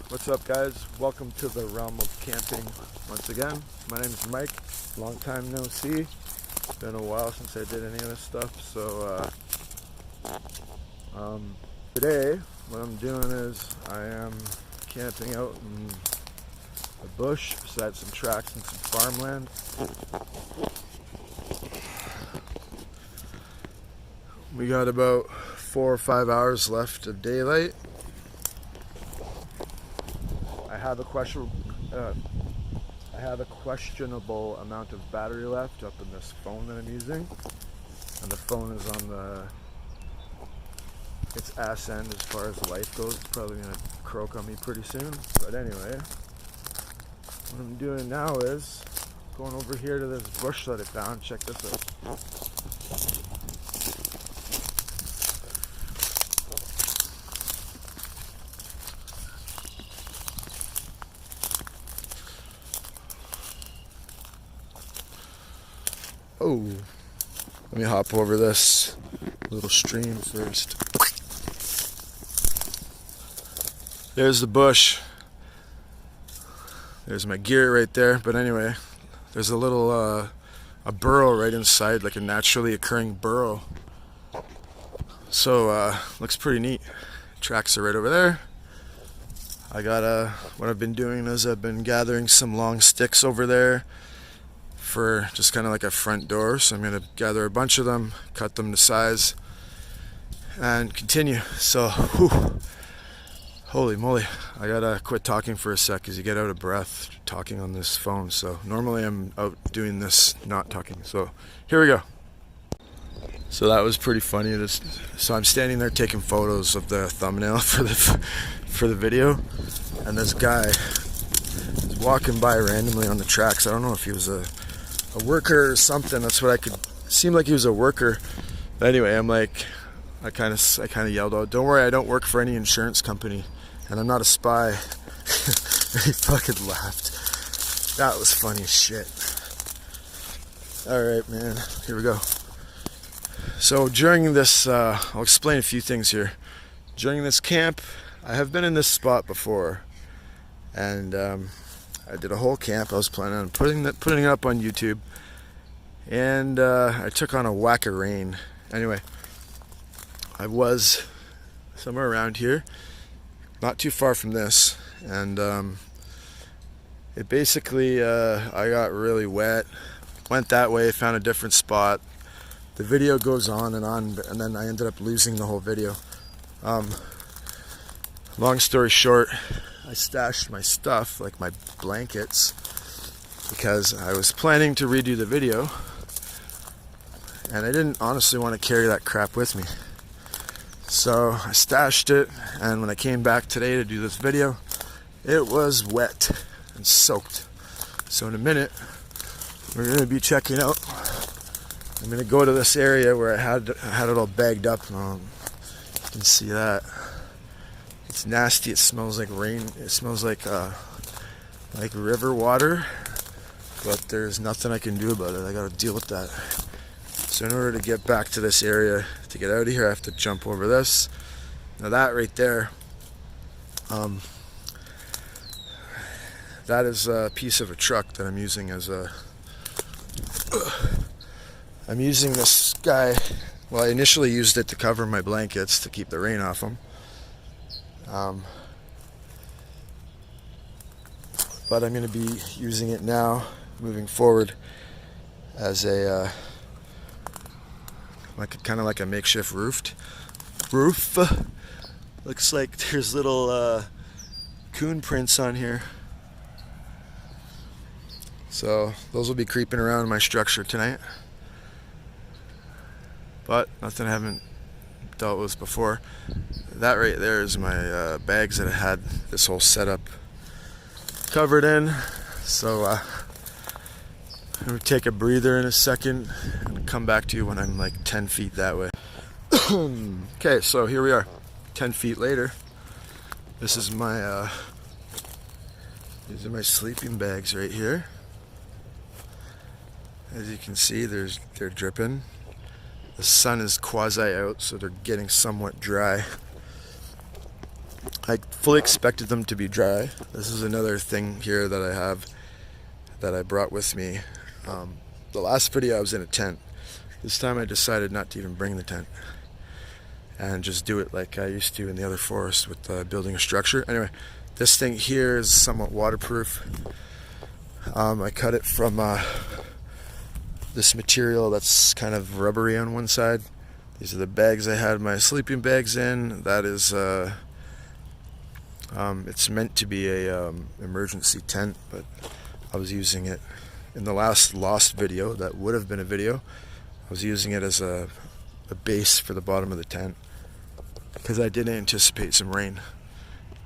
What's up, guys? Welcome to the realm of camping once again. My name is Mike. Long time no see. Been a while since I did any of this stuff. So today what I'm doing is I am camping out in the bush beside some tracks and some farmland. We got about 4 or 5 hours left of daylight. I have a questionable amount of battery left up in this phone that I'm using, and the phone is on its ass end as far as life goes. It's probably gonna croak on me pretty soon. But anyway, what I'm doing now is going over here to this bush that I found. Check this out. Oh, let me hop over this little stream first. There's the bush. There's my gear right there. But anyway, there's a little a burrow right inside, like a naturally occurring burrow. So looks pretty neat. Tracks are right over there. I got what I've been doing is I've been gathering some long sticks over there for just kind of like a front door. So I'm gonna gather a bunch of them, cut them to size, and continue. So holy moly, I gotta quit talking for a sec because you get out of breath talking on this phone. So normally I'm out doing this not talking. So here we go. So that was pretty funny. So I'm standing there taking photos of the thumbnail for the video, and this guy is walking by randomly on the tracks. I don't know if he was a worker or something. That's what I could seem like. He was a worker. But anyway, I'm like, I kind of yelled out, "Don't worry, I don't work for any insurance company, and I'm not a spy." And he fucking laughed. That was funny as shit. All right, man. Here we go. So during this, I'll explain a few things here. During this camp, I have been in this spot before, and I did a whole camp. I was planning on putting it up on YouTube, and I took on a whack of rain. Anyway, I was somewhere around here, not too far from this, and it basically, I got really wet, went that way, found a different spot. The video goes on, and then I ended up losing the whole video. Long story short, I stashed my stuff, like my blankets, because I was planning to redo the video, and I didn't honestly want to carry that crap with me. So I stashed it, and when I came back today to do this video, it was wet and soaked. So in a minute, we're going to be checking out. I'm going to go to this area where I had it all bagged up. You can see that. It's nasty. It smells like rain. It smells like river water, but there's nothing I can do about it. I got to deal with that. So in order to get back to this area, to get out of here, I have to jump over this. Now that right there, that is a piece of a truck that I'm using as a. I'm using this guy. Well, I initially used it to cover my blankets to keep the rain off them. But I'm going to be using it now, moving forward, as a kind of like a makeshift roof. Looks like there's little coon prints on here. So those will be creeping around my structure tonight. But nothing I haven't dealt with before. That right there is my bags that I had this whole setup covered in. So I'm going to take a breather in a second and come back to you when I'm like 10 feet that way. Okay, so here we are, 10 feet later. This is my these are my sleeping bags right here. As you can see, they're dripping. The sun is quasi out, so they're getting somewhat dry. I fully expected them to be dry. This is another thing here that I have that I brought with me. The last video I was in a tent. This time I decided not to even bring the tent and just do it like I used to in the other forest with building a structure. Anyway, this thing here is somewhat waterproof. I cut it from this material that's kind of rubbery on one side. These are the bags I had my sleeping bags in. That is, it's meant to be a emergency tent, but I was using it in the last lost video. That would have been a video. I was using it as a base for the bottom of the tent because I did anticipate some rain.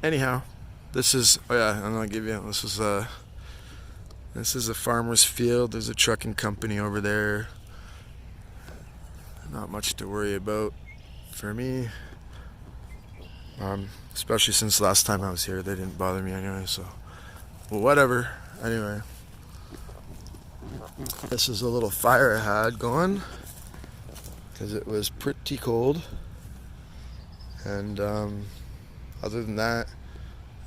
Anyhow, this is, oh yeah, I'm gonna give you, this is a farmer's field. There's a trucking company over there. Not much to worry about for me. Especially since last time I was here, they didn't bother me anyway, so, well, whatever. Anyway, this is a little fire I had going because it was pretty cold. And other than that,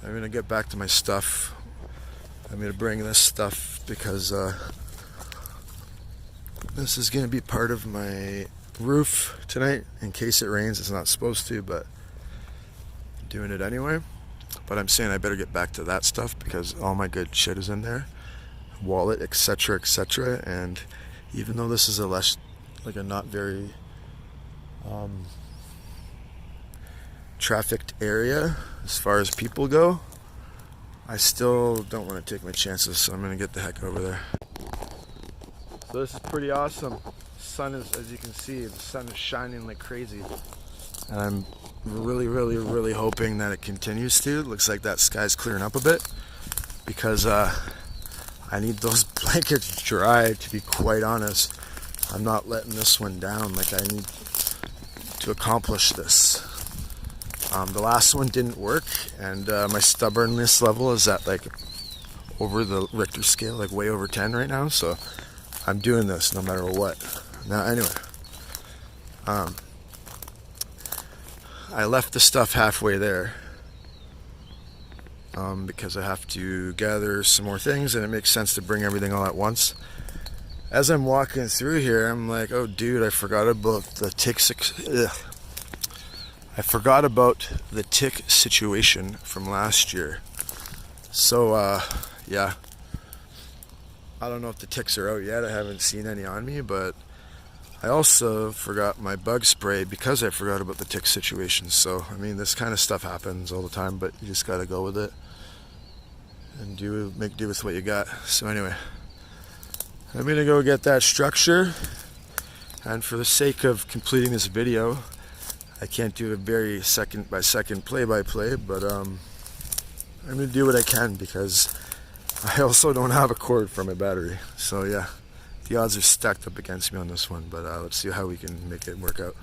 I'm gonna get back to my stuff. I'm gonna bring this stuff because this is gonna be part of my roof tonight in case it rains. It's not supposed to, but I'm doing it anyway. But I'm saying I better get back to that stuff because all my good shit is in there, wallet, etc., etc. And even though this is a not very trafficked area as far as people go, I still don't want to take my chances, so I'm gonna get the heck over there. So this is pretty awesome. Sun is, as you can see, the sun is shining like crazy, and I'm really hoping that it continues to. It looks like that sky's clearing up a bit because I need those blankets dry, to be quite honest. I'm not letting this one down. Like, I need to accomplish this. The last one didn't work, and my stubbornness level is at like over the Richter scale, like way over 10 right now, so I'm doing this no matter what. Now anyway, I left the stuff halfway there because I have to gather some more things, and it makes sense to bring everything all at once. As I'm walking through here, I'm like, oh dude, I forgot about the tick situation from last year. So yeah, I don't know if the ticks are out yet. I haven't seen any on me, but I also forgot my bug spray because I forgot about the tick situation. So I mean, this kind of stuff happens all the time, but you just gotta go with it and make do with what you got. So anyway, I'm gonna go get that structure, and for the sake of completing this video, I can't do a very second by second play-by-play, but I'm gonna do what I can because I also don't have a cord for my battery. So yeah, the odds are stacked up against me on this one, but let's see how we can make it work out.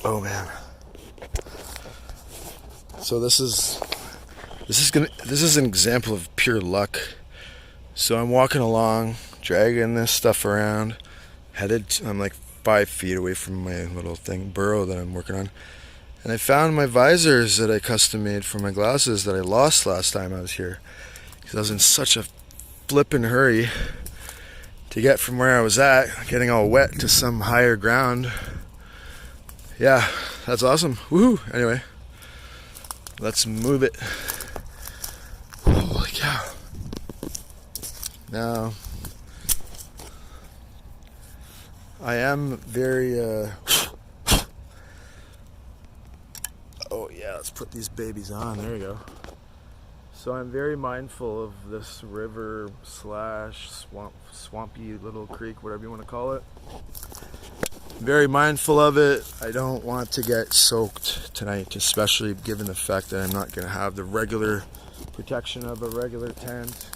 Oh man. So this is an example of pure luck. So I'm walking along, dragging this stuff around, I'm like 5 feet away from my little burrow that I'm working on. And I found my visors that I custom made for my glasses that I lost last time I was here. Because I was in such a flippin' hurry to get from where I was at, getting all wet, to some higher ground. Yeah, that's awesome. Woohoo! Anyway, let's move it. Holy cow. Now, I am very Yeah, let's put these babies on. There we go. So I'm very mindful of this river slash swampy little creek, whatever you want to call it. Very mindful of it. I don't want to get soaked tonight, especially given the fact that I'm not going to have the regular protection of a regular tent.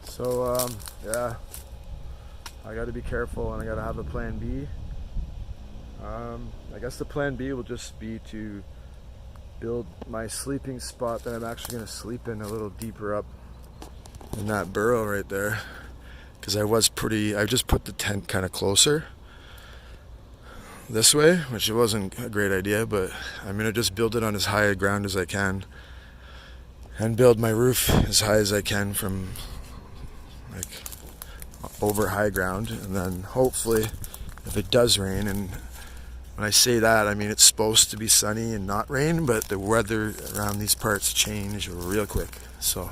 So yeah, I got to be careful, and I got to have a plan B. I guess the plan B will just be to build my sleeping spot that I'm actually going to sleep in a little deeper up in that burrow right there, because I just put the tent kind of closer this way, which it wasn't a great idea, but I'm going to just build it on as high a ground as I can and build my roof as high as I can from like over high ground, and then hopefully if it does rain, and when I say that, I mean it's supposed to be sunny and not rain, but the weather around these parts change real quick. So,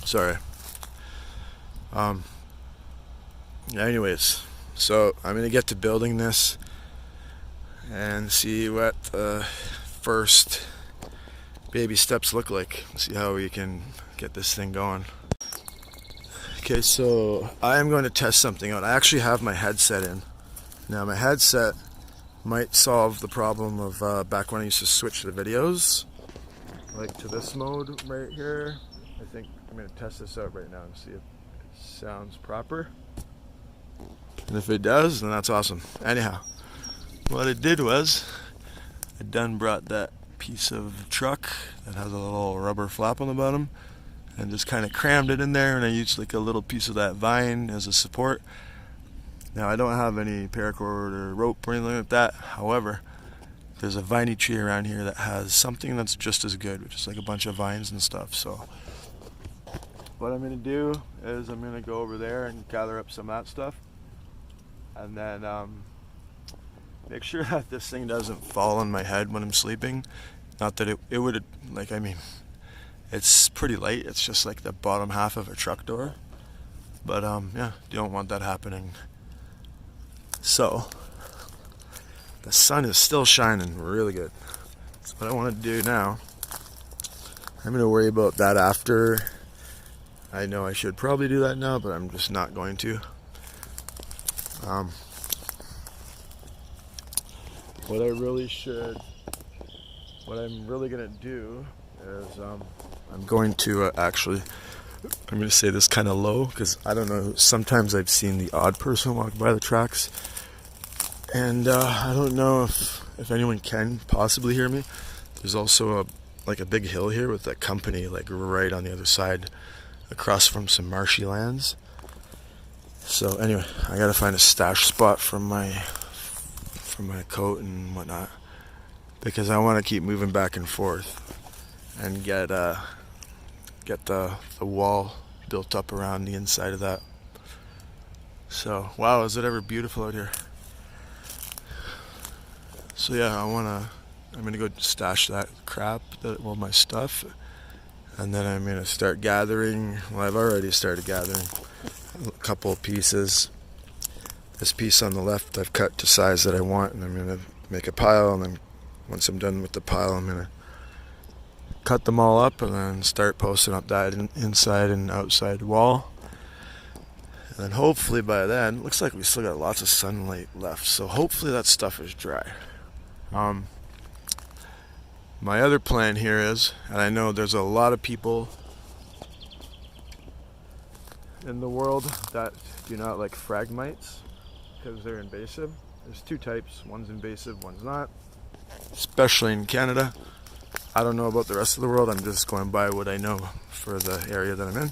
sorry. Anyways, so I'm gonna get to building this and see what the first baby steps look like. See how we can get this thing going. Okay, so I am going to test something out. I actually have my headset in. Now my headset might solve the problem of back when I used to switch the videos, like to this mode right here. I think I'm going to test this out right now and see if it sounds proper. And if it does, then that's awesome. Anyhow, what I did was I done brought that piece of truck that has a little rubber flap on the bottom and just kind of crammed it in there, and I used like a little piece of that vine as a support. Now I don't have any paracord or rope or anything like that. However, there's a viney tree around here that has something that's just as good, which is like a bunch of vines and stuff. So what I'm going to do is I'm going to go over there and gather up some of that stuff, and then make sure that this thing doesn't fall on my head when I'm sleeping. Not that it would, like, I mean, it's pretty light. It's just like the bottom half of a truck door. But yeah, you don't want that happening. So the sun is still shining really good. So what I want to do now, I'm going to worry about that after. I know I should probably do that now, but I'm just not going to. What I'm really going to do is I'm going to I'm going to say this kind of low, because I don't know, sometimes I've seen the odd person walk by the tracks, and I don't know if anyone can possibly hear me. There's also a big hill here with that company like right on the other side, across from some marshy lands. So anyway, I gotta find a stash spot from my coat and whatnot, because I want to keep moving back and forth and get the wall built up around the inside of that. So wow, is it ever beautiful out here. So yeah, I'm gonna go stash that crap, my stuff, and then I'm gonna start gathering. Well, I've already started gathering a couple of pieces. This piece on the left I've cut to size that I want, and I'm gonna make a pile, and then once I'm done with the pile, I'm gonna cut them all up and then start posting up that inside and outside wall. And then hopefully by then, looks like we still got lots of sunlight left, so hopefully that stuff is dry. My other plan here is, and I know there's a lot of people in the world that do not like phragmites because they're invasive. There's two types, one's invasive, one's not, especially in Canada. I don't know about the rest of the world, I'm just going by what I know for the area that I'm in.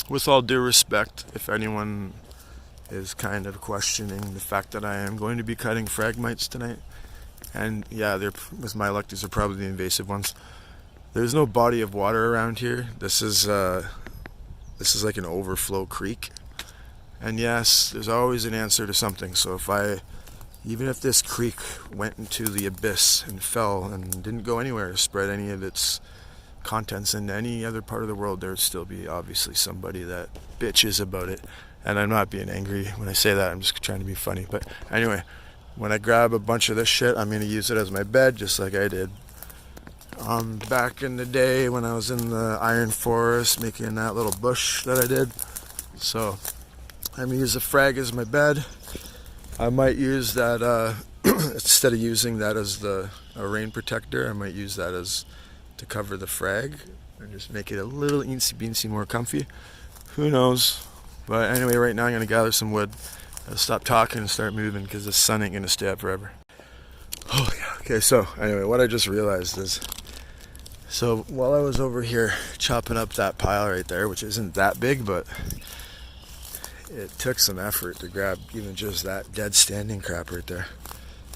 With all due respect, if anyone is kind of questioning the fact that I am going to be cutting phragmites tonight, and yeah, with my luck, these are probably the invasive ones. There's no body of water around here. This is like an overflow creek, and yes, there's always an answer to something. So even if this creek went into the abyss and fell and didn't go anywhere to spread any of its contents into any other part of the world, there would still be obviously somebody that bitches about it And I'm not being angry when I say that, I'm just trying to be funny. But anyway, when I grab a bunch of this shit, I'm going to use it as my bed, just like I did back in the day when I was in the iron forest making that little bush that I did. So I'm going to use the frag as my bed. I might use that, instead of using that as a rain protector, I might use that as to cover the frag and just make it a little eensy-beensy more comfy. Who knows? But anyway, right now I'm going to gather some wood. I'll stop talking and start moving because the sun ain't going to stay up forever. Oh, yeah. Okay, so anyway, what I just realized is, so while I was over here chopping up that pile right there, which isn't that big, but it took some effort to grab even just that dead standing crap right there.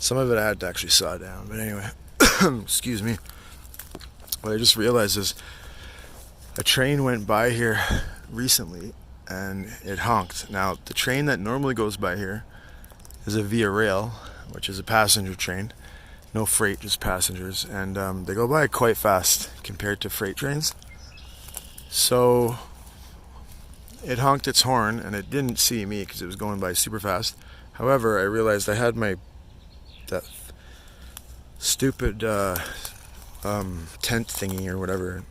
Some of it I had to actually saw down, but anyway, excuse me. What I just realized is a train went by here recently and it honked. Now, the train that normally goes by here is a Via Rail, which is a passenger train. No freight, just passengers. And they go by quite fast compared to freight trains. So it honked its horn and it didn't see me because it was going by super fast. However, I realized I had that stupid tent thingy or whatever.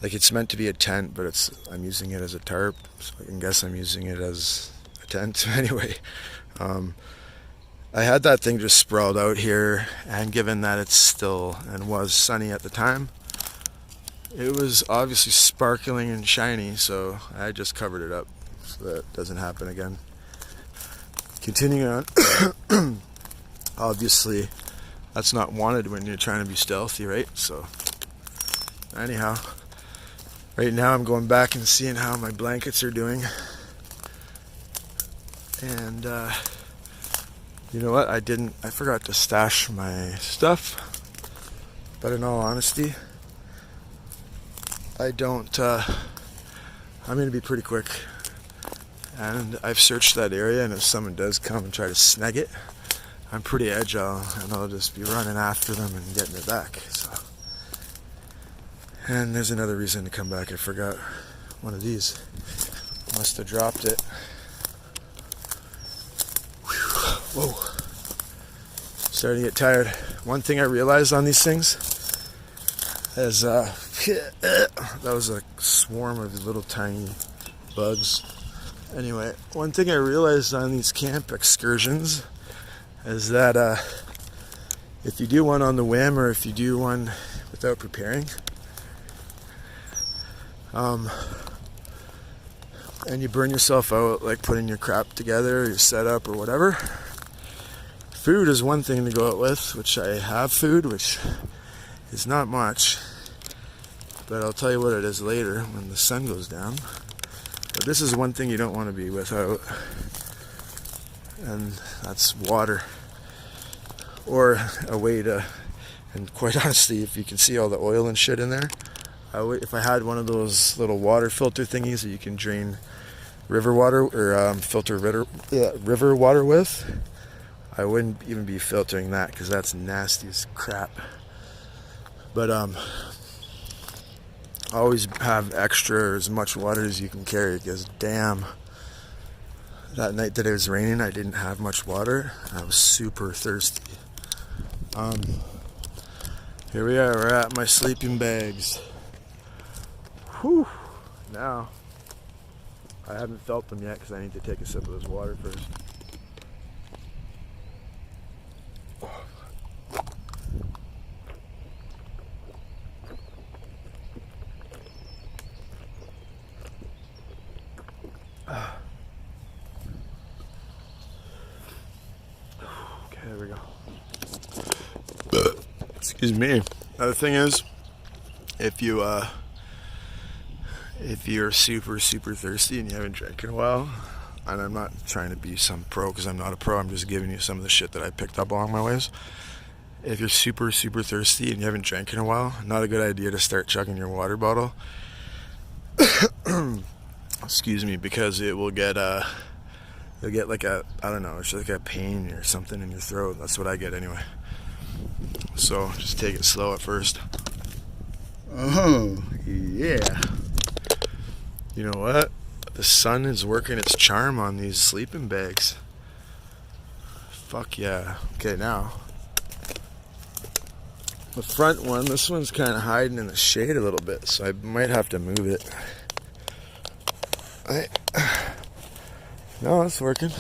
Like, it's meant to be a tent, but I'm using it as a tarp, so I can guess I'm using it as a tent. Anyway, I had that thing just sprawled out here, and given that it's still and was sunny at the time, it was obviously sparkling and shiny, so I just covered it up so that it doesn't happen again. Continuing on, obviously that's not wanted when you're trying to be stealthy, right? So anyhow, right now I'm going back and seeing how my blankets are doing. And you know what? I forgot to stash my stuff. But in all honesty, I'm going to be pretty quick. And I've searched that area, and if someone does come and try to snag it, I'm pretty agile, and I'll just be running after them and getting it back. So. And there's another reason to come back. I forgot one of these. Must have dropped it. Whoa. Starting to get tired. One thing I realized on these things is that was a swarm of little tiny bugs. Anyway, one thing I realized on these camp excursions is that if you do one on the whim or if you do one without preparing, and you burn yourself out, like putting your crap together, your setup or whatever, food is one thing to go out with, which I have food, which is not much, but I'll tell you what it is later when the sun goes down. But this is one thing you don't want to be without, and that's water, or a way to, and quite honestly, if you can see all the oil and shit in there, if I had one of those little water filter thingies that you can drain river water or filter river water with, I wouldn't even be filtering that because that's nasty as crap. But always have extra or as much water as you can carry, because damn, that night that it was raining, I didn't have much water. I was super thirsty. Here we are, we're at my sleeping bags. Whew. Now, I haven't felt them yet because I need to take a sip of this water first. Okay, there we go. Excuse me. Another thing is, if you're super thirsty and you haven't drank in a while, and I'm not trying to be some pro because I'm not a pro, I'm just giving you some of the shit that I picked up along my ways. If you're super thirsty and you haven't drank in a while, not a good idea to start chugging your water bottle. Excuse me, because it will get you'll get like a, I don't know, it's like a pain or something in your throat. That's what I get anyway. So just take it slow at first. Oh yeah. You know what? The sun is working its charm on these sleeping bags. Fuck yeah. Okay, now the front one, this one's kind of hiding in the shade a little bit, so I might have to move it. No, it's working.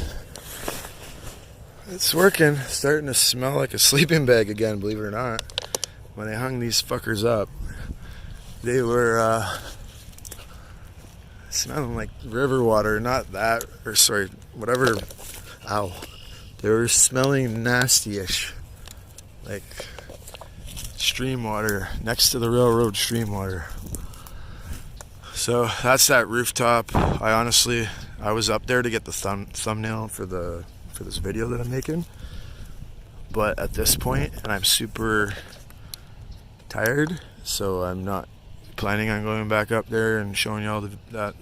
It's working. It's starting to smell like a sleeping bag again, believe it or not. When I hung these fuckers up, they were smelling like river water, not that, or sorry, whatever. Ow. They were smelling nasty-ish. Like stream water, next to the railroad stream water. So that's that rooftop. I was up there to get the thumbnail for this video that I'm making. But at this point, and I'm super tired, so I'm not planning on going back up there and showing you all that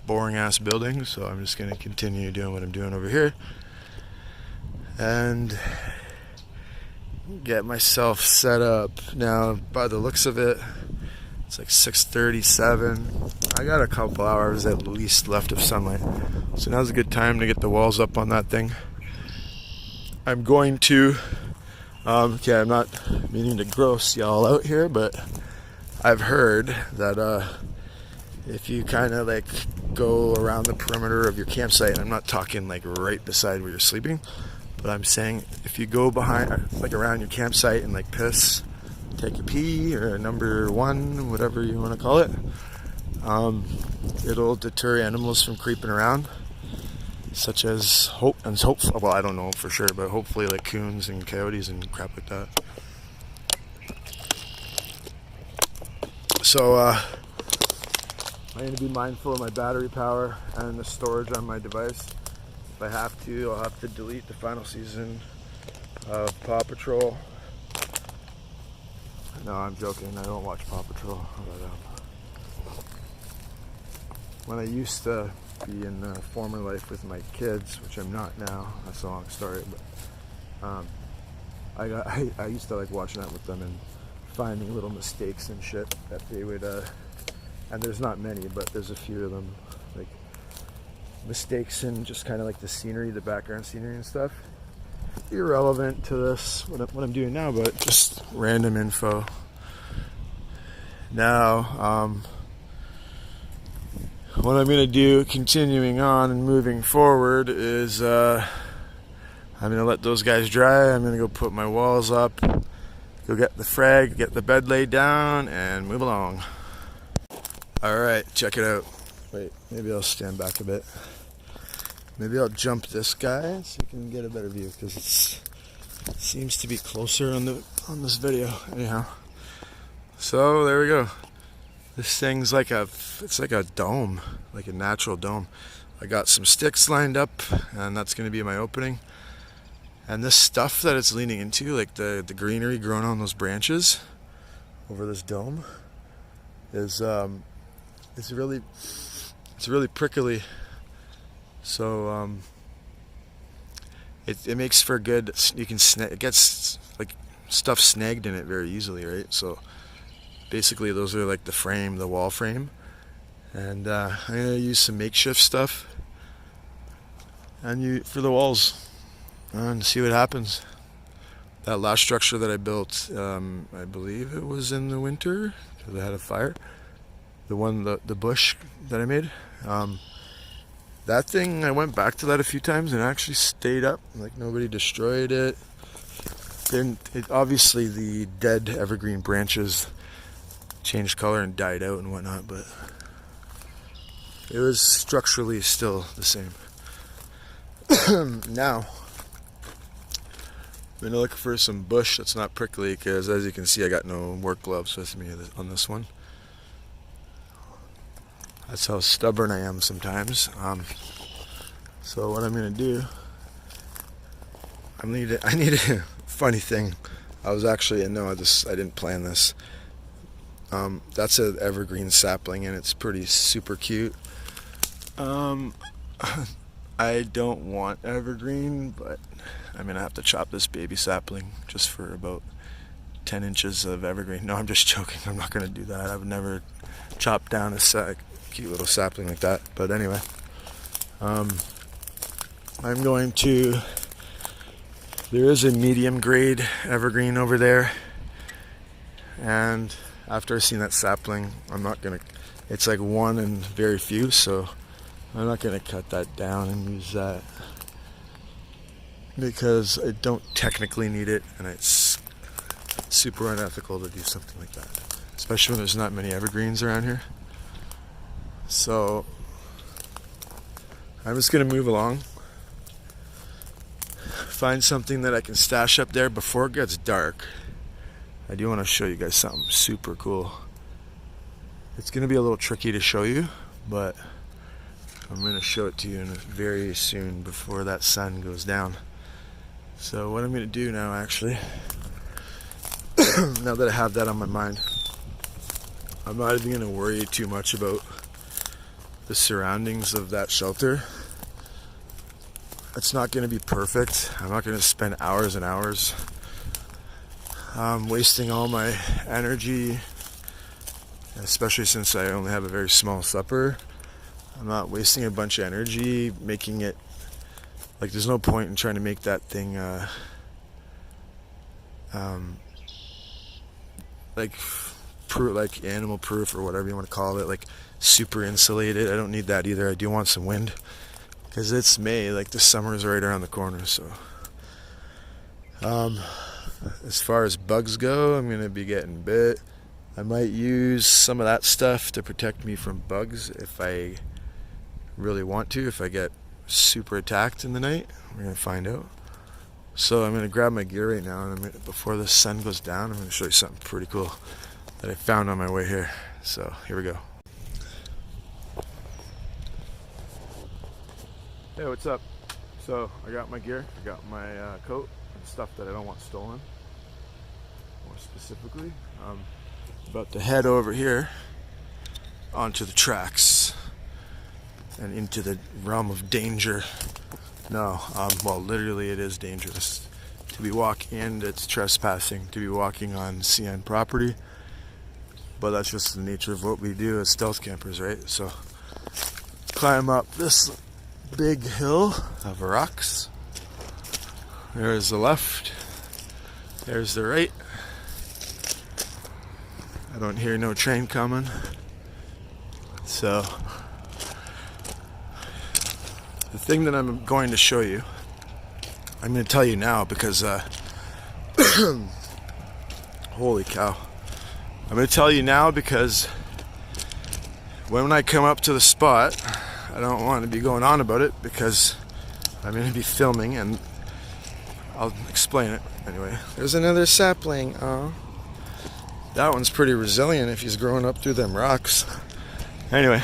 boring ass building. So I'm just gonna continue doing what I'm doing over here and get myself set up. Now, by the looks of it, it's like 6:37. I got a couple hours at least left of sunlight, so now's a good time to get the walls up on that thing. I'm going to okay, I'm not meaning to gross y'all out here, but I've heard that if you kind of like go around the perimeter of your campsite, and I'm not talking like right beside where you're sleeping, but I'm saying if you go behind, like around your campsite and like piss, take a pee, or a number one, whatever you want to call it, it'll deter animals from creeping around, such as well, I don't know for sure, but hopefully like coons and coyotes and crap like that. So I'm going to be mindful of my battery power and the storage on my device. If I have to, I'll have to delete the final season of Paw Patrol. No, I'm joking. I don't watch Paw Patrol. But, when I used to be in the former life with my kids, which I'm not now, that's a long story, but I used to like watching that with them and finding little mistakes and shit that they would, and there's not many, but there's a few of them, like mistakes in just kind of like the scenery, the background scenery and stuff. Irrelevant to this, what I'm doing now, but just random info. Now, what I'm going to do, continuing on and moving forward, is I'm going to let those guys dry. I'm going to go put my walls up, go get the frag, get the bed laid down, and move along. Alright, check it out. Wait, maybe I'll stand back a bit. Maybe I'll jump this guy so you can get a better view, because it seems to be closer on this video. Anyhow, so there we go. This thing's like it's like a dome, like a natural dome. I got some sticks lined up, and that's going to be my opening. And this stuff that it's leaning into, like the greenery growing on those branches over this dome, is it's really prickly. So it makes for good. You can it gets like stuff snagged in it very easily, right? So basically, those are like the wall frame, and I'm gonna use some makeshift stuff for the walls and see what happens. That last structure that I built, I believe it was in the winter because I had a fire. The bush that I made. That thing, I went back to that a few times and it actually stayed up. Like nobody destroyed it. Then obviously the dead evergreen branches changed color and died out and whatnot, but it was structurally still the same. Now I'm gonna look for some bush that's not prickly, because as you can see I got no work gloves with me on this one. That's how stubborn I am sometimes. So what I'm gonna do, I need a funny thing. I didn't plan this. That's an evergreen sapling, and it's pretty super cute. I don't want evergreen, but I'm gonna have to chop this baby sapling just for about 10 inches of evergreen. No, I'm just joking. I'm not gonna do that. I would never chop down cute little sapling like that. But anyway, I'm going to, there is a medium grade evergreen over there, and after I've seen that sapling, I'm not gonna, it's like one and very few, so I'm not gonna cut that down and use that because I don't technically need it, and it's super unethical to do something like that, especially when there's not many evergreens around here. So I'm just gonna move along, find something that I can stash up there before it gets dark. I do want to show you guys something super cool. It's gonna be a little tricky to show you, but I'm gonna show it to you very soon before that sun goes down. So what I'm gonna do now, actually, now that I have that on my mind, I'm not even gonna worry too much about the surroundings of that shelter. It's not gonna be perfect. I'm not gonna spend hours and hours wasting all my energy, especially since I only have a very small supper. I'm not wasting a bunch of energy making it, like, there's no point in trying to make that thing like animal proof or whatever you want to call it, like super insulated. I don't need that either. I do want some wind because it's May, like the summer is right around the corner. So as far as bugs go, I'm gonna be getting bit. I might use some of that stuff to protect me from bugs if I really want to. If I get super attacked in the night, we're gonna find out. So I'm gonna grab my gear right now, and before the sun goes down, I'm gonna show you something pretty cool that I found on my way here. So here we go. Hey, what's up? So I got my gear, I got my coat and stuff that I don't want stolen. More specifically, I'm about to head over here onto the tracks and into the realm of danger. No, well, literally it is dangerous to be walking, and it's trespassing to be walking on CN property, but that's just the nature of what we do as stealth campers, right? So climb up this big hill of rocks. There's the left, there's the right. I don't hear no train coming, so the thing that I'm going to show you, I'm going to tell you now because, holy cow. I'm going to tell you now because when I come up to the spot, I don't want to be going on about it because I'm going to be filming, and I'll explain it anyway. There's another sapling. Oh, that one's pretty resilient if he's growing up through them rocks. Anyway,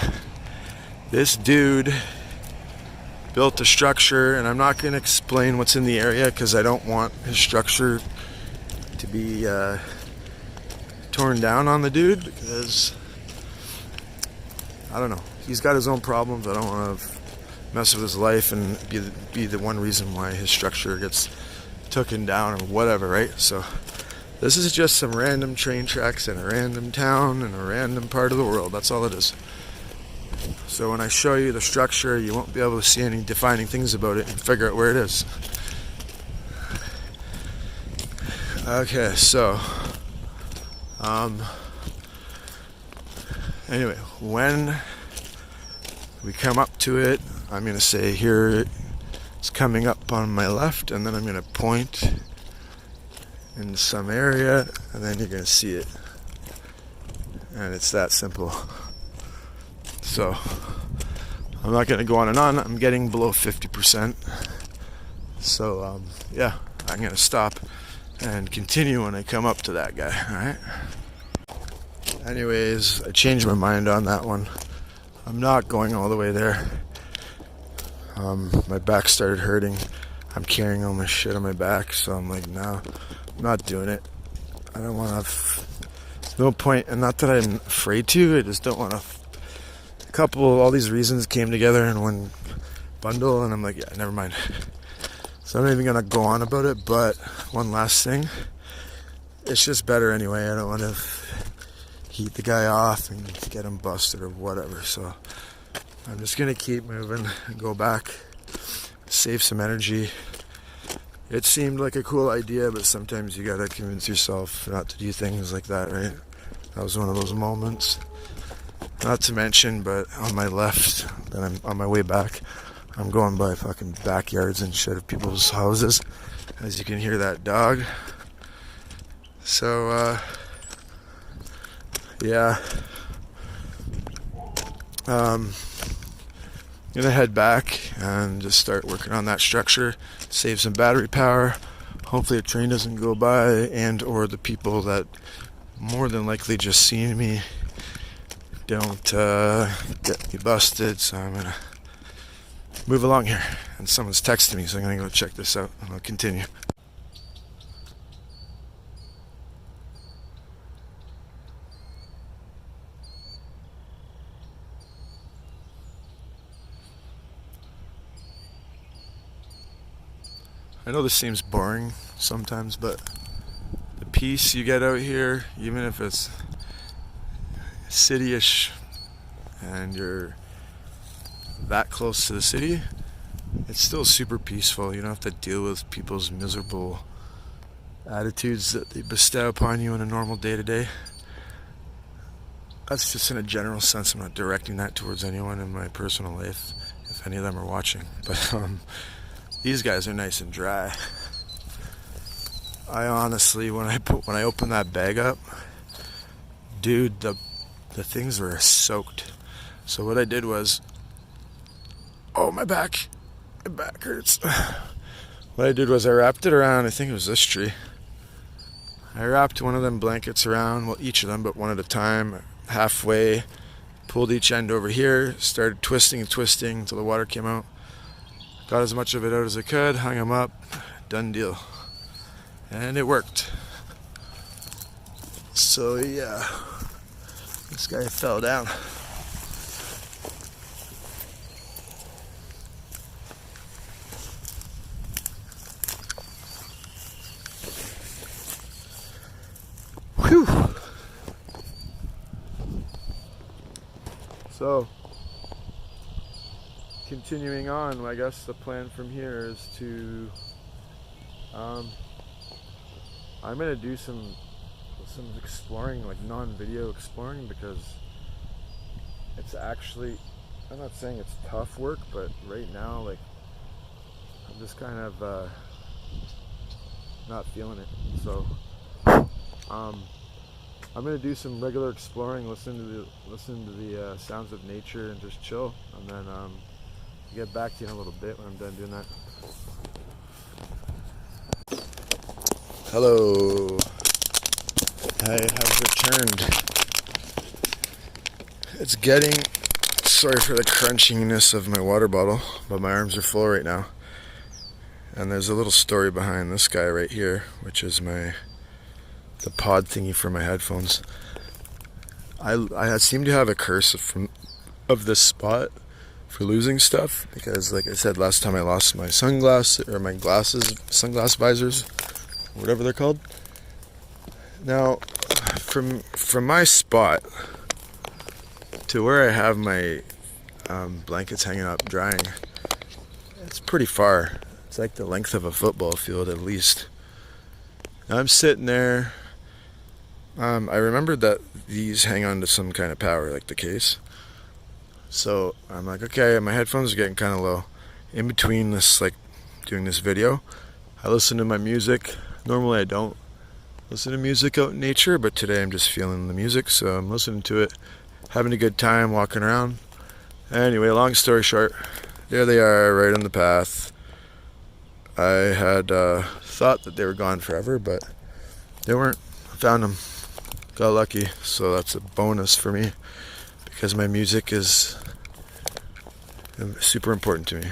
this dude built a structure, and I'm not going to explain what's in the area because I don't want his structure to be torn down on the dude, because I don't know, he's got his own problems. I don't want to mess with his life and be the one reason why his structure gets taken down or whatever, right? So this is just some random train tracks in a random town in a random part of the world. That's all it is. So when I show you the structure, you won't be able to see any defining things about it and figure out where it is. Okay, so anyway, when we come up to it, I'm going to say here it's coming up on my left, and then I'm going to point in some area, and then you're going to see it. And it's that simple. So I'm not going to go on and on. I'm getting below 50%. So yeah, I'm going to stop and continue when I come up to that guy. Alright. Anyways, I changed my mind on that one. I'm not going all the way there. My back started hurting. I'm carrying all my shit on my back, so I'm like, no, I'm not doing it. I don't want to. No point, and not that I'm afraid to. I just don't want to. All these reasons came together in one bundle, and I'm like, yeah, never mind. So I'm not even gonna go on about it. But one last thing, it's just better anyway. I don't want to heat the guy off and get him busted or whatever. So I'm just gonna keep moving and go back, save some energy. It seemed like a cool idea, but sometimes you gotta convince yourself not to do things like that, right? That was one of those moments. Not to mention, but on my left, then I'm on my way back, I'm going by fucking backyards and shit of people's houses. As you can hear that dog. So, yeah. Gonna head back and just start working on that structure, save some battery power. Hopefully a train doesn't go by, and or the people that more than likely just seen me don't get me busted. So I'm gonna move along here. And someone's texting me, so I'm gonna go check this out and I'll continue. I know this seems boring sometimes, but the peace you get out here, even if it's city-ish and you're that close to the city, it's still super peaceful. You don't have to deal with people's miserable attitudes that they bestow upon you on a normal day-to-day. That's just in a general sense. I'm not directing that towards anyone in my personal life, if any of them are watching. But these guys are nice and dry. I honestly, when I opened that bag up, dude, the things were soaked. So what I did was, oh, my back hurts. What I did was I wrapped it around, I think it was this tree. I wrapped one of them blankets around, well, each of them, but one at a time, halfway, pulled each end over here, started twisting and twisting until the water came out. Got as much of it out as I could, hung them up, done deal. And it worked. So yeah, this guy fell down. Whew. So, continuing on, I guess the plan from here is to I'm gonna do some exploring, like non-video exploring, because it's actually, I'm not saying it's tough work, but right now, like, I'm just kind of not feeling it. So I'm gonna do some regular exploring, listen to the sounds of nature and just chill, and then get back to you in a little bit when I'm done doing that. Hello. I have returned. It's getting, sorry for the crunchiness of my water bottle, but my arms are full right now. And there's a little story behind this guy right here, which is the pod thingy for my headphones. I seem to have a curse of this spot for losing stuff, because like I said last time, I lost my sunglass visors, whatever they're called. Now, from my spot to where I have my blankets hanging up drying, it's pretty far. It's like the length of a football field at least. Now I'm sitting there. I remembered that these hang on to some kind of power, like the case. So I'm like, okay, my headphones are getting kind of low. In between this, like, doing this video, I listen to my music. Normally I don't listen to music out in nature, but today I'm just feeling the music, so I'm listening to it, having a good time walking around. Anyway, long story short, there they are, right on the path. I had thought that they were gone forever, but they weren't. I found them. Got lucky, so that's a bonus for me, because my music is super important to me.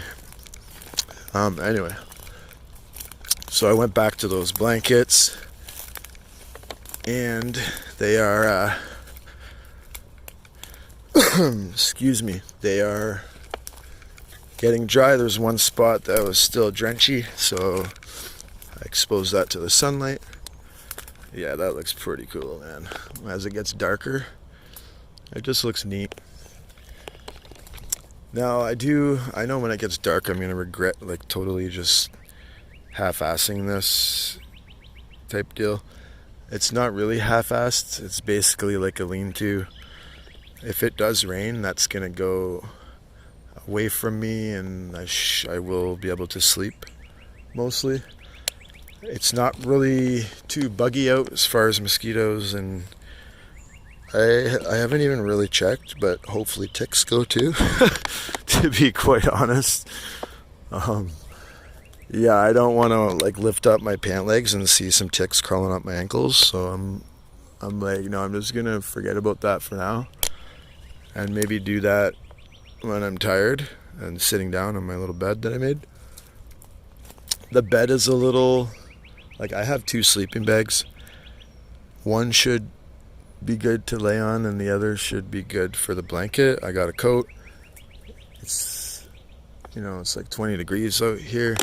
Anyway, so I went back to those blankets, and they are excuse me, they are getting dry. There's one spot that was still drenchy, so I exposed that to the sunlight. Yeah, that looks pretty cool, man. As it gets darker, it just looks neat. Now, I know when it gets dark, I'm going to regret, like, totally just half-assing this type deal. It's not really half-assed. It's basically like a lean-to. If it does rain, that's going to go away from me, and I will be able to sleep, mostly. It's not really too buggy out as far as mosquitoes, and I haven't even really checked, but hopefully ticks go too, to be quite honest. Yeah, I don't want to like lift up my pant legs and see some ticks crawling up my ankles, so I'm like, no, I'm just gonna forget about that for now, and maybe do that when I'm tired and sitting down on my little bed that I made. The bed is a little, like, I have 2 sleeping bags. One should be good to lay on, and the other should be good for the blanket. I got a coat. It's, it's like 20 degrees out here.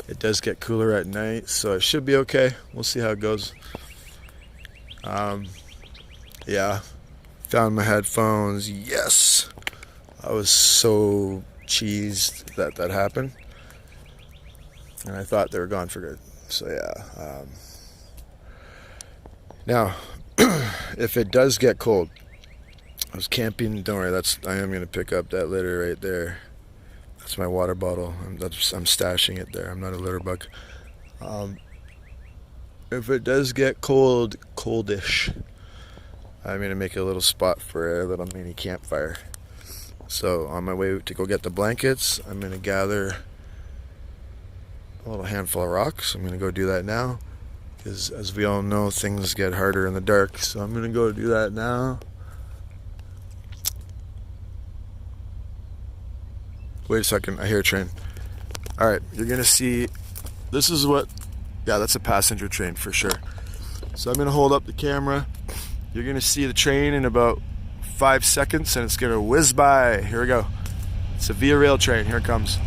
It does get cooler at night, so it should be okay. We'll see how it goes. Yeah, found my headphones. Yes, I was so cheesed that happened, and I thought they were gone for good. So yeah. Now, if it does get cold, I was camping. Don't worry, I am gonna pick up that litter right there. That's my water bottle. I'm stashing it there. I'm not a litter bug. If it does get coldish, I'm gonna make a little spot for a little mini campfire. So on my way to go get the blankets, I'm gonna gather a little handful of rocks. I'm gonna go do that now, because as we all know, things get harder in the dark. So I'm gonna go do that now. Wait a second, I hear a train. Alright, you're gonna see, this is what, yeah, that's a passenger train for sure. So I'm gonna hold up the camera. You're gonna see the train in about 5 seconds, and it's gonna whiz by. Here we go. It's a Via Rail train, here it comes.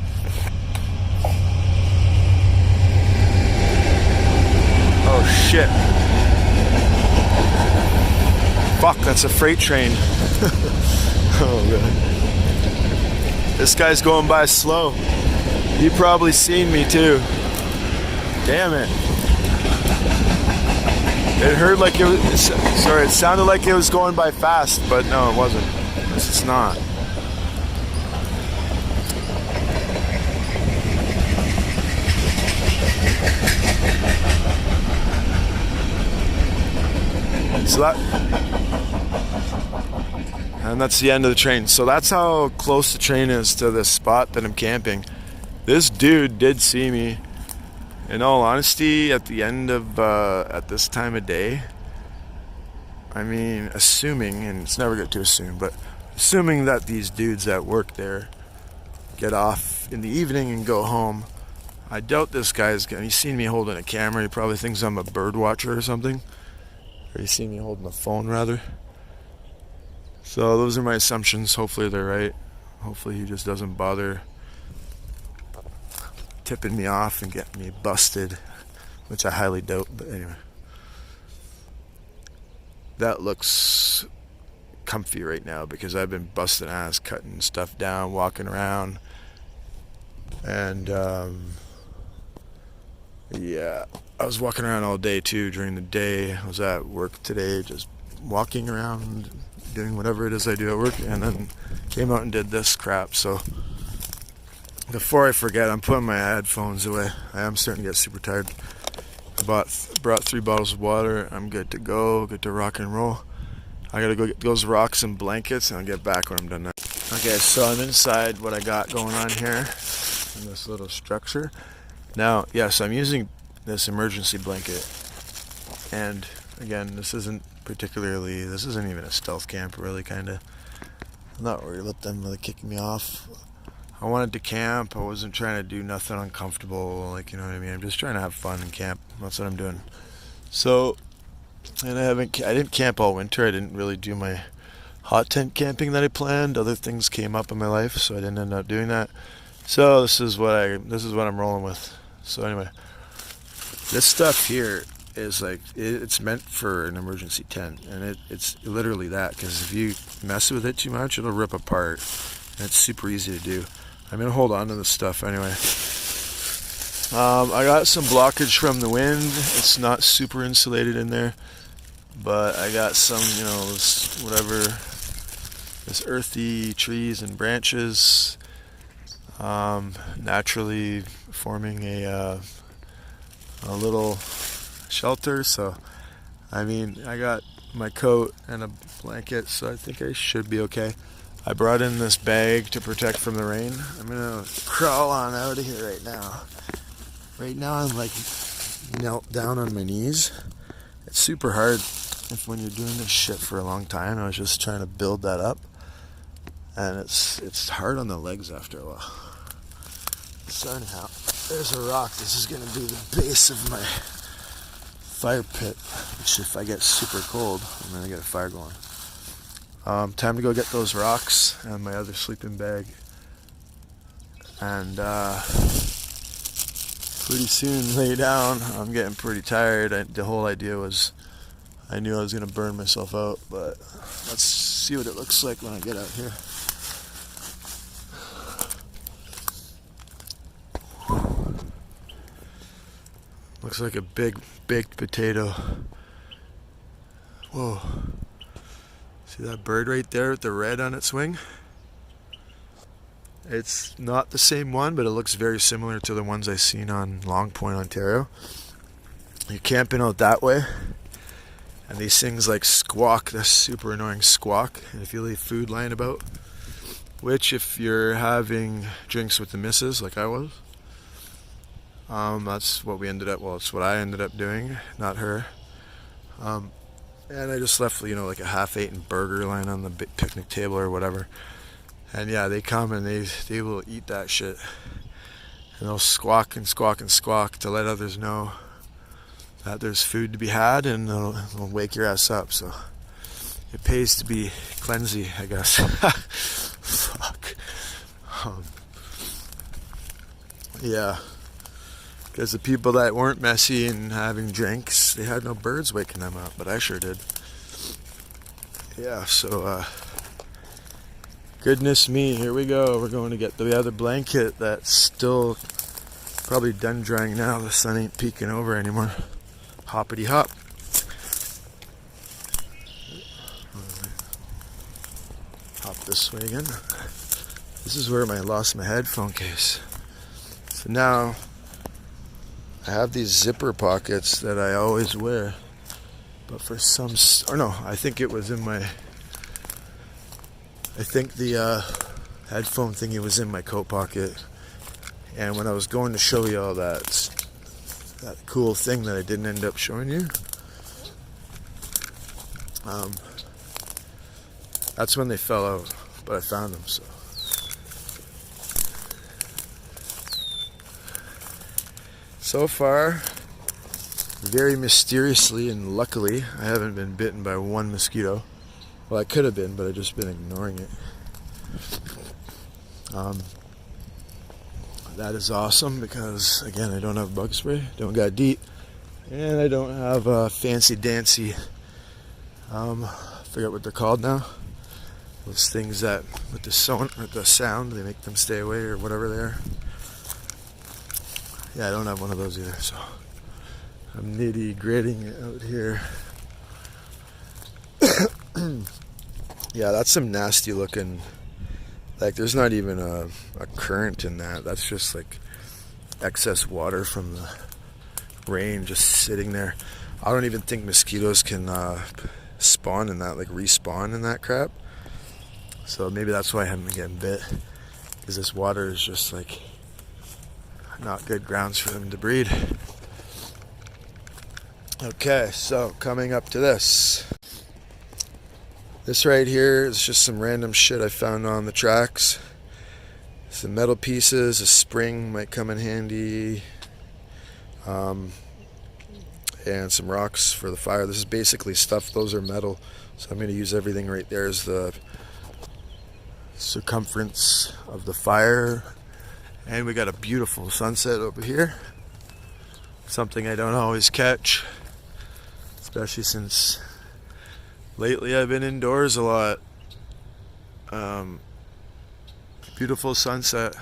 Oh shit. Fuck, that's a freight train. Oh god. This guy's going by slow. He probably seen me too. Damn it. It heard like it was, it sounded like it was going by fast, but no, it wasn't. It's not. So and that's the end of the train. So that's how close the train is to this spot that I'm camping. This dude did see me. In all honesty, at the end of, at this time of day, I mean, assuming, and it's never good to assume, but assuming that these dudes that work there get off in the evening and go home, I doubt this guy's gonna, he's seen me holding a camera, he probably thinks I'm a bird watcher or something. Or he's seen me holding a phone, rather. So those are my assumptions. Hopefully they're right. Hopefully he just doesn't bother tipping me off and getting me busted, which I highly doubt, but anyway. That looks comfy right now because I've been busting ass, cutting stuff down, walking around, and yeah, I was walking around all day too. During the day, I was at work today, just walking around, doing whatever it is I do at work, and then came out and did this crap. So before I forget, I'm putting my headphones away. I am starting to get super tired. I brought 3 bottles of water. I'm good to go, good to rock and roll. I gotta go get those rocks and blankets, and I'll get back when I'm done. Okay, so I'm inside what I got going on here in this little structure. Now, yes, I'm using this emergency blanket, and again, this isn't even a stealth camp, really, kinda. I'm not worried about them really kicking me off. I wanted to camp. I wasn't trying to do nothing uncomfortable, like, you know what I mean? I'm just trying to have fun and camp. That's what I'm doing. So, and I didn't camp all winter. I didn't really do my hot tent camping that I planned. Other things came up in my life, so I didn't end up doing that. So this is what I'm rolling with. So anyway, this stuff here is like it's meant for an emergency tent, and it's literally that, because if you mess with it too much, it'll rip apart, and it's super easy to do. I'm gonna hold on to this stuff anyway. I got some blockage from the wind. It's not super insulated in there, but I got some, this earthy trees and branches naturally forming a little shelter. So I got my coat and a blanket, so I think I should be okay. I brought in this bag to protect from the rain. I'm gonna crawl on out of here right now. Right now I'm like knelt down on my knees. It's super hard when you're doing this shit for a long time. I was just trying to build that up, and it's hard on the legs after a while. So anyhow, there's a rock. This is gonna be the base of my fire pit, which if I get super cold, I'm gonna get a fire going. Time to go get those rocks and my other sleeping bag, and pretty soon lay down. I'm getting pretty tired. The whole idea was I knew I was gonna burn myself out, but let's see what it looks like when I get out here. Looks like a big baked potato. Whoa. See that bird right there with the red on its wing? It's not the same one, but it looks very similar to the ones I've seen on Long Point, Ontario. You're camping out that way, and these things like squawk, this super annoying squawk, and if you leave food lying about, which if you're having drinks with the missus like I was, that's what it's what I ended up doing, not her. And I just left, like a half-eaten burger lying on the picnic table or whatever. And yeah, they come and they will eat that shit. And they'll squawk and squawk and squawk to let others know that there's food to be had, and they'll wake your ass up. So it pays to be cleansy, I guess. Fuck. Yeah. Because the people that weren't messy and having drinks, they had no birds waking them up, but I sure did. Yeah, so, goodness me, here we go. We're going to get the other blanket that's still probably done drying now. The sun ain't peeking over anymore. Hoppity hop. Hop this way again. This is where I lost my headphone case. So now I have these zipper pockets that I always wear, but for I think it was in my, I think the headphone thingy was in my coat pocket, and when I was going to show you all that cool thing that I didn't end up showing you, that's when they fell out, but I found them, so. So far, very mysteriously and luckily, I haven't been bitten by one mosquito. Well, I could have been, but I've just been ignoring it. That is awesome because, again, I don't have bug spray, don't got DEET, and I don't have fancy dancy, I forget what they're called now. Those things that, with the sound, they make them stay away or whatever they are. Yeah, I don't have one of those either, so I'm nitty-gritting it out here. Yeah, that's some nasty looking, like there's not even a current in that. That's just like excess water from the rain just sitting there. I don't even think mosquitoes can spawn in that, like respawn in that crap. So maybe that's why I haven't been getting bit, because this water is just like not good grounds for them to breed. Okay, so coming up to this right here is just some random shit I found on the tracks. Some metal pieces, a spring might come in handy, and some rocks for the fire. This is basically stuff, those are metal, so I'm going to use everything right there as the circumference of the fire. And we got a beautiful sunset over here. Something I don't always catch. especially since lately I've been indoors a lot. Beautiful sunset.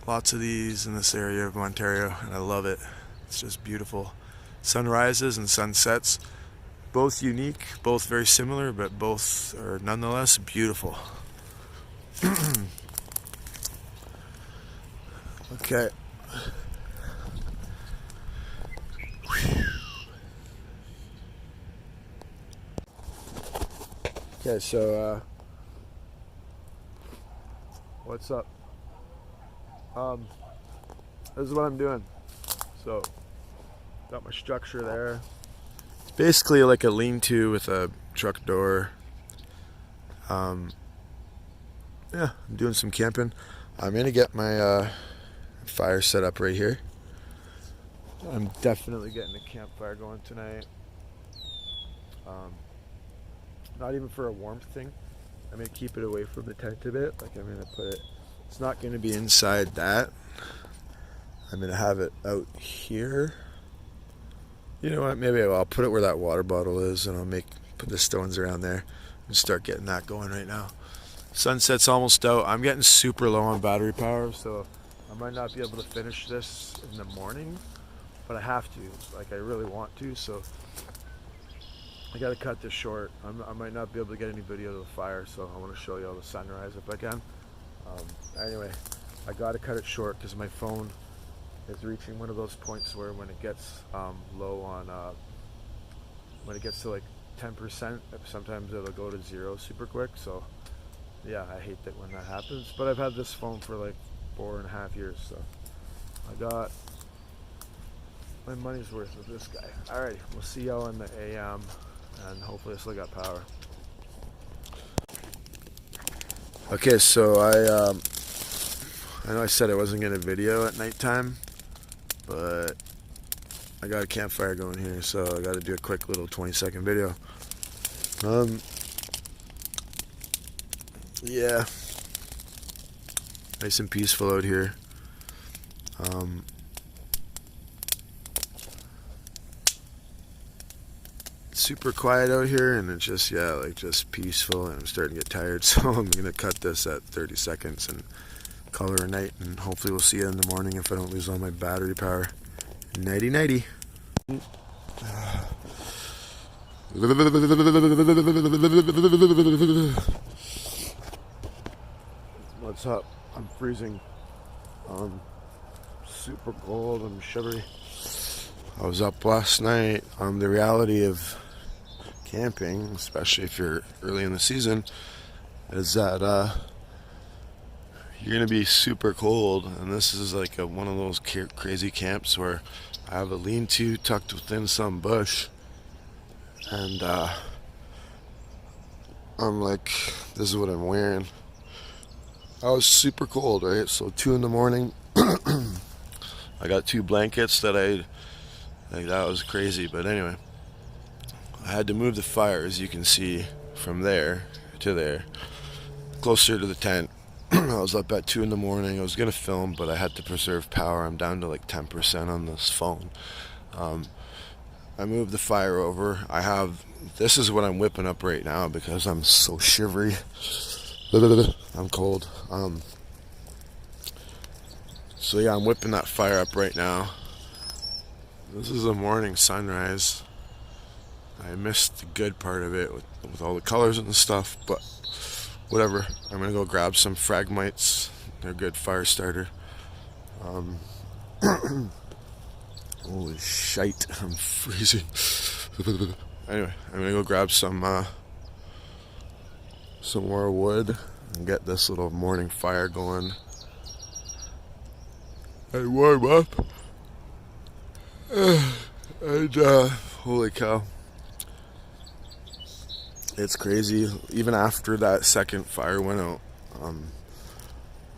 Lots of these in this area of Ontario, and I love it. It's just beautiful. Sunrises and sunsets, both unique, both very similar, but both are nonetheless beautiful. Okay. Okay, so what's up? This is what I'm doing. So, got my structure there. It's basically like a lean-to with a truck door. Yeah, I'm doing some camping. I'm gonna get my fire set up right here. I'm definitely getting a campfire going tonight. Not even for a warmth thing. I'm gonna keep it away from the tent a bit. Like I'm gonna put it. It's not gonna be inside that. I'm gonna have it out here. You know what? Maybe I'll put it where that water bottle is, and I'll put the stones around there and start getting that going right now. Sunset's almost out. I'm getting super low on battery power, so I might not be able to finish this in the morning, but I have to. Like I really want to, so I gotta cut this short. I might not be able to get any video of the fire, so I want to show you all the sunrise if I can. Anyway, I gotta cut it short because my phone is reaching one of those points where when it gets low on, when it gets to like 10%, sometimes it'll go to 0 super quick. So yeah, I hate that when that happens. But I've had this phone for like 4.5 years, so I got my money's worth with this guy. Alrighty, we'll see y'all in the AM, and hopefully I still got power. Okay, so I know I said I wasn't gonna video at nighttime, but I got a campfire going here, so I got to do a quick little 20-second video. Yeah, nice and peaceful out here. Super quiet out here, and it's just, yeah, like just peaceful, and I'm starting to get tired, so I'm gonna cut this at 30 seconds and call it a night, and hopefully we'll see you in the morning if I don't lose all my battery power. Nighty nighty. What's up? I'm freezing. Super cold. I'm shivery. I was up last night. The reality of camping, especially if you're early in the season, is that you're gonna be super cold, and this is like one of those crazy camps where I have a lean-to tucked within some bush, and I'm like, this is what I'm wearing. I was super cold, right? So 2 in the morning, I got 2 blankets that that was crazy. But anyway, I had to move the fire, as you can see, from there to there, closer to the tent. I was up at 2 in the morning. I was gonna film, but I had to preserve power. I'm down to like 10% on this phone. I moved the fire over. This is what I'm whipping up right now because I'm so shivery. I'm cold. So yeah, I'm whipping that fire up right now. This is a morning sunrise. I missed the good part of it with all the colors and stuff, but whatever. I'm gonna go grab some Fragmites. They're a good fire starter. Holy shite, I'm freezing. Anyway, I'm gonna go grab some more wood and get this little morning fire going. I warm up. And holy cow. It's crazy. Even after that second fire went out,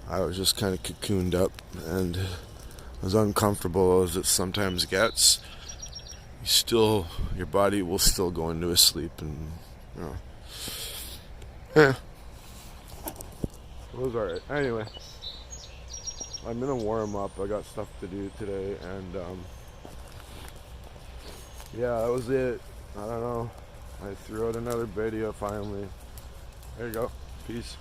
I was just kind of cocooned up and as uncomfortable as it sometimes gets, your body will still go into a sleep, and you know, yeah, it was alright. Anyway, I'm gonna warm up. I got stuff to do today, and yeah, that was it. I don't know. I threw out another video finally. There you go. Peace.